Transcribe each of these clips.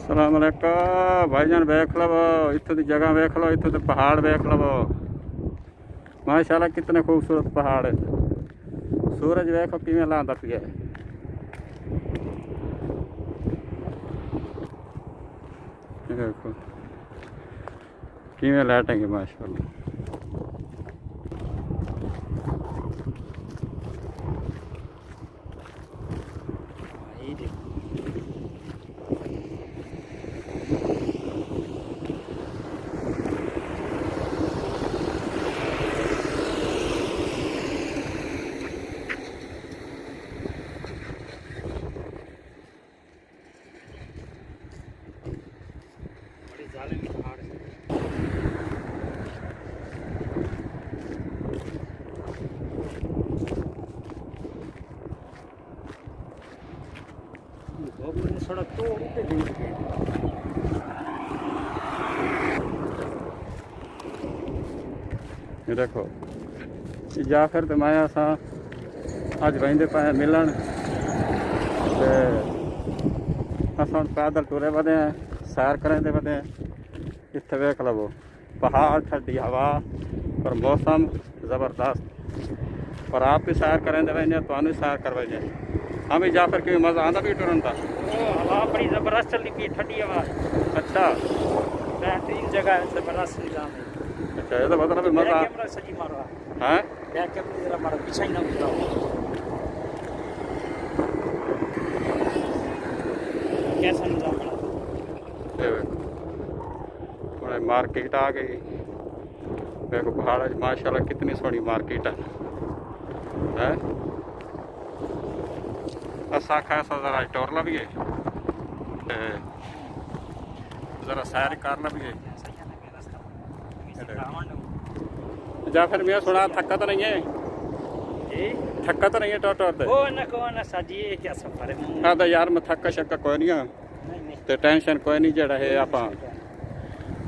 अस्सलाम वालेकुम भाईजान, वेख लो इत्थों की जगह, वेख लो इत्थों के पहाड़ वेख लो माशाल्लाह कितने खूबसूरत पहाड़ है। सूरज वेखो किवें लांदा पिया है। देखो किवें लाइटेंगे माशाल्लाह। सड़क तो देखो जा फिर तो मैं असा अज वेंदे पे मिलन ते असां पैदल टुरे वधे हैं, सैर करेंदे वधे हैं। इत्थे वेख लवो पहाड़, ठंडी हवा और मौसम ज़बरदस्त। और आप भी सैर करेंदे वेंदे, तुहानू भी सैर करवाइए। हम भी जा फिर कि मज़ा आंदा भी टुरन का। हवा बड़ी जबरदस्त चलती पी, ठंडी हवा। अच्छा बेहतरीन जगह है, जबरदस्त निजाम है। अच्छा, ये तो मतलब मज़ा कैमरा सजी मारो है। बैक कैमरा जरा मारो, पीछे ही ना उतरो। कैसा निजाम बना थोड़ा मार्केट आ गई। देखो पहाड़ माशाल्लाह कितनी सोहनी मार्केट है। असा खासा जरा टोर लवीए, जरा सैर कर लवीए। जा फिर मैं सुना थका तो नहीं है, थका तो नहीं है टोर टोर ना साजी, ये क्या सफर है। हाँ तो यार मैं थका शक्का कोई नहीं है, तो टेंशन कोई नहीं। जड़ा है आप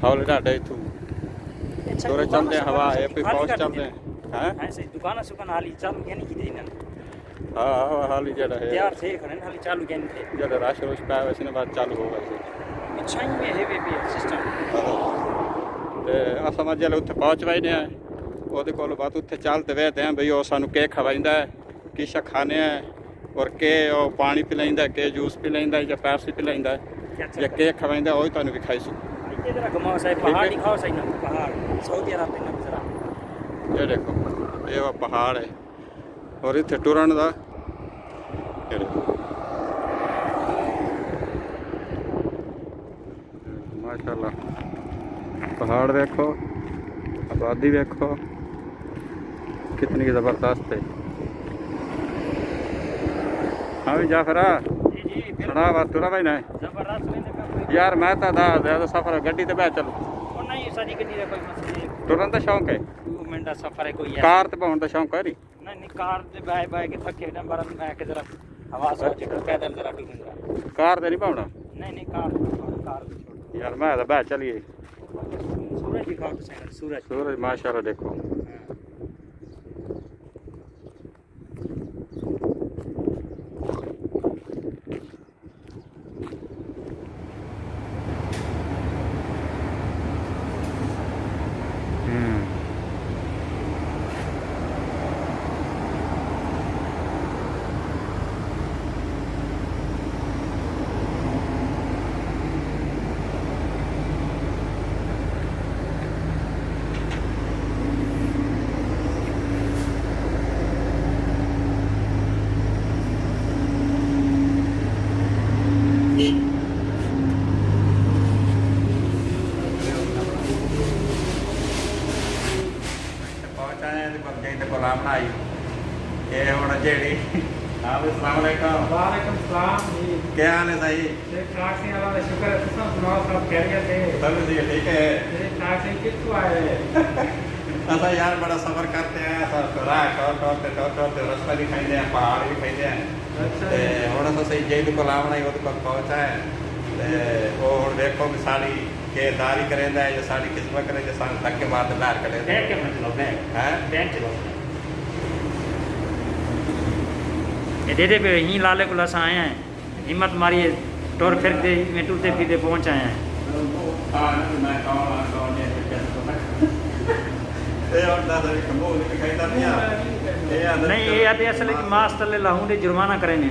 हौले ढाडे इथू तुरे चलते हवा है भी पहुंच चलते हैं। ऐसे दुकान सुकान हाली चालू क्या नहीं की इन्होंने। हाँ हाली जड़ा है तैयार थे खड़े हाली चालू क्या नहीं थे। जड़ा रश रुश पाया वैसे ने बात चालू होगा इसे अच्छा ही में है भी सिस्टम। ते अस समझ ले उत्थे पहुंच वैने हैं, ओदे कोल बात उत्थे चलते वेते हैं भई ओ सानू के खवाइंदा है, किश खाने हैं और के ओ पानी पिलाइंदा है, के जूस पिलाइंदा है या पेप्सी पिलाइंदा है या के खवाइंदा है, ओही तुहानू भी खाई सी। जरा घुमाओ साहब, पहाड़ दिखाओ सही ना, पहाड़ सऊदी अरब में ना जरा। ये देखो ये वो पहाड़ है और इत्थे टुरन दा माशाल्लाह पहाड़ देखो, आबादी देखो कितनी ज़बरदस्त है। हाँ भी जाफरा सुना बात तुरा भाई ना यार, मैं तो ज़्यादा सफ़र गड्डी तो बह चलो नहीं सारी गड्डी का कोई मसला नहीं। टुरन का शौक है, 2 मिनट का सफर है कोई है। कार तो भावन का शौक है नहीं कार से बाय बाय के थके नंबर में के जरा हवा सोच के पैदल जरा टूरूंगा। कार तो नहीं भावना। नहीं कार यार मैं तो बह चलिए। सूरज दिखाओ तो सही, सूरज माशाल्लाह देखो। वालेकुम सलाम जी। क्या हाल है सही? ठीक ठाक से, अल्लाह का शुक्र है। तुम सुनाओ, सब खैरियत है? सब ठीक है। ठीक ठाक से। कित्थों आए? ऐसा यार बड़ा सफर करते हैं, टोरते रास्ता भी खाइंदे हैं, पहाड़ भी खाइंदे हैं। अच्छा हुण असां सही जेद को लावना ही कोल पहुंचा है ते वो हुण देखो भी साड़ी के दारी करेंदा है या साड़ी खिदमत करे जे सानू धक्के मार के बाहर कढे। बैठ के मत लो, बैठ हैं बैठ चलो। ये दे पे यहीं लाले को लसा आए हैं, हिम्मत मारिए टुर फिर के में टूटे फीते पहुंच आए हैं नहीं ये आते असल में मास तले लाऊं दे जुर्माना करे ने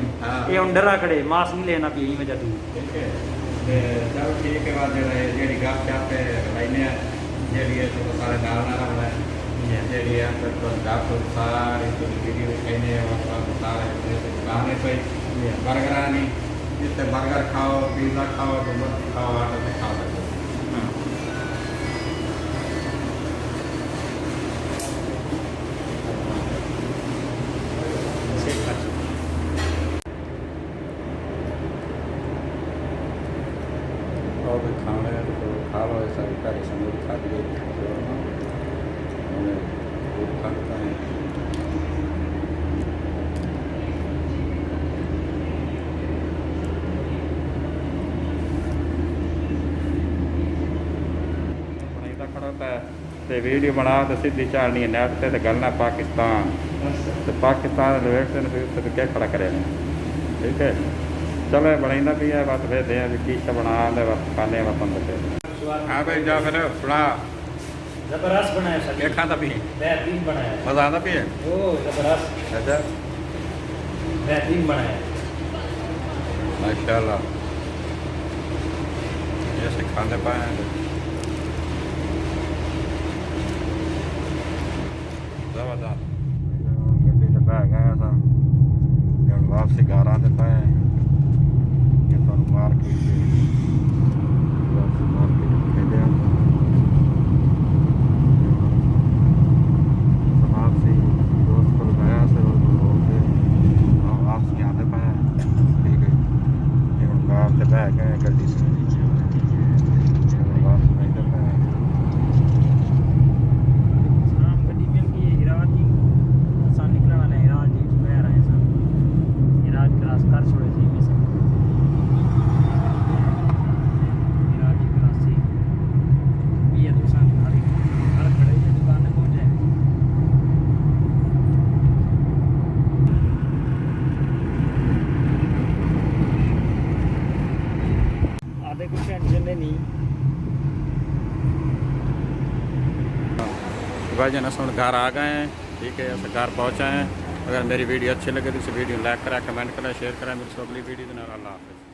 ये हुन डरा खड़े मास नहीं लेना पी में जादू चलो ठीक है बाद जेडी गप शप लाइने जेडी है तो सारे नाल नाल है जेडी है तो गप सारी तो वीडियो कहने और सारे गाने पे बर्गर नहीं जितने बर्गर खाओ पिज़्ज़ा खाओ तो मत खाओ आटा से खा सकते और भी खाने तो खा लो ऐसा घर समूह खा के फूड खाते हैं ते वीडियो बना तो सीधी चालनी है नेट से गलना पाकिस्तान तो पाकिस्तान वेट से क्या खड़ा करे ठीक है चलो बनाइंदा भी है बस फिर दे की बना दे बस खाने बस बंद हाँ भाई जा फिर सुना जबरदस्त बनाया सर क्या खाता भी बेहतरीन बनाया मज़ा आता भी है ओ जबरदस्त अच्छा बेहतरीन बनाया माशाल्लाह ऐसे खाने पाए हैं जबरदस्त गड्डी से बह गए था वापसी घर आते पे मार्केट वापसी दोस्त को गया से वापसी आते पे ठीक है कार से बह गए गड्डी से भाई जन हम घर आ गए हैं ठीक है ऐसे घर पहुँचा हैं अगर मेरी वीडियो अच्छी लगे तो इस वीडियो लाइक करें कमेंट करें शेयर करें मेरी अगली वीडियो अल्लाह हाफ़िज़।